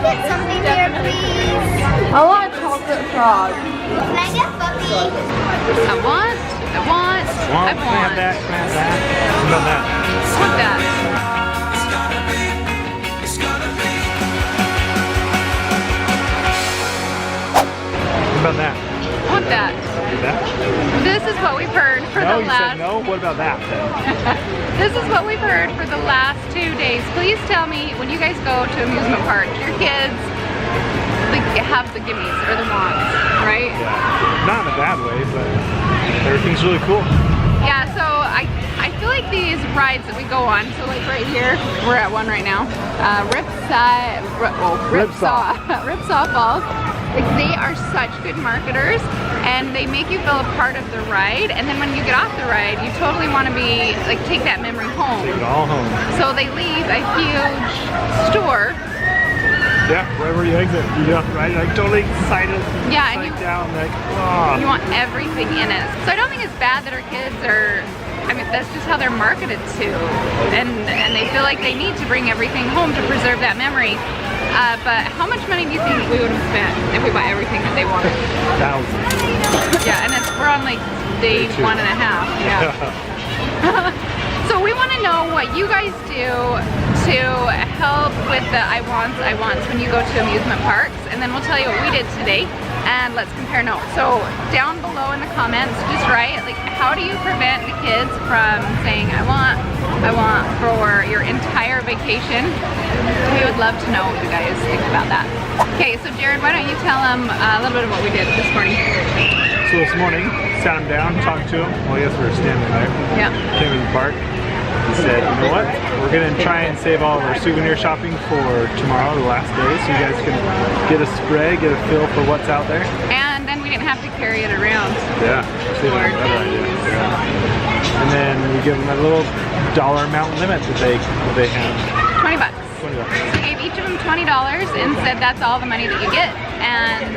get something here, please? I want a chocolate frog. Can I get Buffy? I want. Can I have that? Can I have that? What about that? Want that. What about that? Want that. That? This is what we've heard for No, the you last. said no? What about that then? This is what we've heard for the last 2 days. Please tell me when you guys go to amusement parks, your kids like have the gimmies or the wands, right? Yeah. Not in a bad way, but everything's really cool. Yeah, so I feel like these rides that we go on, so like right here, we're at one right now, Ripsaw Falls, like they are such good marketers and they make you feel a part of the ride, and then when you get off the ride, you totally want to be, like take that memory home. Take it all home. So they leave a huge store. Yeah, right where you exit, you get off the ride, you're like totally excited. Yeah, and down, like, oh. you want everything in it. So I don't think it's bad that our kids are, I mean, that's just how they're marketed to. And they feel like they need to bring everything home to preserve that memory. But how much money do you think we would have spent if we bought everything that they wanted? Thousands. Yeah, and we're on like day 1.5. Yeah. So we want to know what you guys do to help with the I wants when you go to amusement parks, and then we'll tell you what we did today, and let's compare notes. So down below in the comments, just write like, how do you prevent the kids from saying I want for your entire vacation? We would love to know what you guys think about that. Okay, so Jared, why don't you tell them a little bit of what we did this morning? So this morning, sat him down, talked to him. Well, I guess we were standing there. Yeah. Came in the park. He said, you know what? We're gonna try and save all of our souvenir shopping for tomorrow, the last day, so you guys can get a spray, get a feel for what's out there. And then we didn't have to carry it around. Yeah, that's even a better idea. Yeah. And then we give them a little dollar amount limit that they have. 20 bucks. 20 bucks. So we gave each of them $20 and said that's all the money that you get. And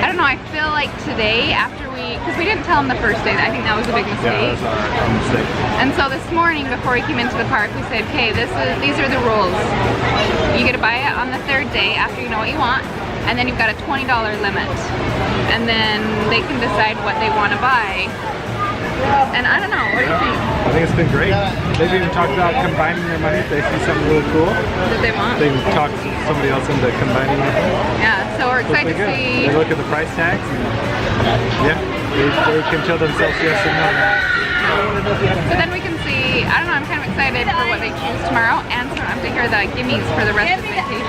I don't know, I feel like today after because we didn't tell them the first day, I think that was a big mistake. Yeah, that was our mistake. And so this morning before we came into the park, we said, okay, these are the rules. You get to buy it on the 3rd day after you know what you want, and then you've got a $20 limit. And then they can decide what they want to buy. And I don't know, what do you think? I think it's been great. They've even talked about combining their money if they see something really cool. That they want. They can talk to somebody else into combining it. Yeah, so we're excited to see. They look at the price tags and yeah, they can tell themselves yes or no. So then we can see, I don't know, I'm kind of excited for what they choose tomorrow, and so I'm to hear the gimmies for the rest of the vacation.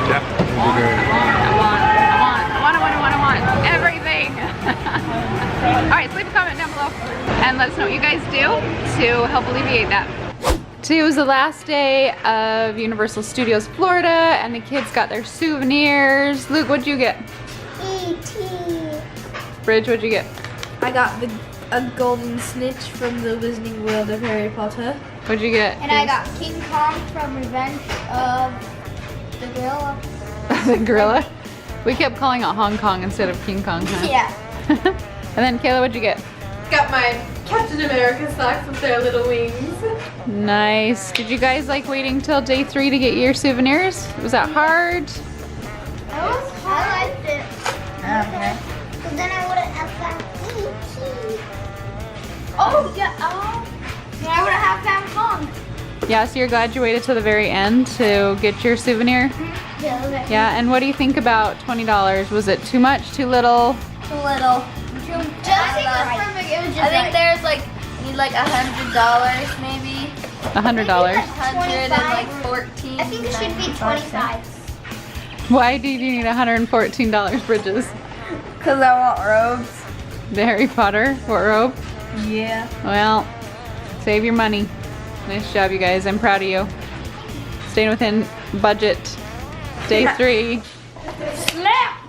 Yeah, it'll be great. I want everything. Alright, so leave a comment down below and let us know what you guys do to help alleviate that. Today was the last day of Universal Studios Florida, and the kids got their souvenirs. Luke, what'd you get? E.T. Bridge, what'd you get? I got a golden snitch from the Wizarding World of Harry Potter. What'd you get? And I got King Kong from Revenge of the Gorilla. The gorilla? We kept calling it Hong Kong instead of King Kong, huh? Yeah. And then Kayla, what'd you get? Got my Captain America socks with their little wings. Nice. Did you guys like waiting till day 3 to get your souvenirs? Was that hard? I liked it. Okay. Because then I wouldn't have found E.T. Oh, yeah. Oh. Then I would have found Kong. Yeah, so you're glad you waited till the very end to get your souvenir? Yeah, okay. Yeah, and what do you think about $20? Was it too much, too little? Too little. I think there's like, need like $100 maybe. $100. 114. I think it should be 25. Why do you need $114, Bridges? Because I want robes. The Harry Potter? What robe? Yeah. Well, save your money. Nice job, you guys. I'm proud of you. Staying within budget. Day 3. Slap!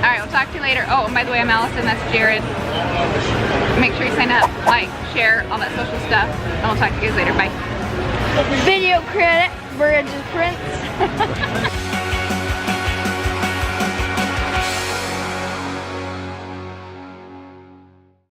Alright, we'll talk to you later. Oh, and by the way, I'm Allison. That's Jared. Make sure you sign up, like, share, all that social stuff. And we'll talk to you guys later. Bye. Video credit, Bridges Prince.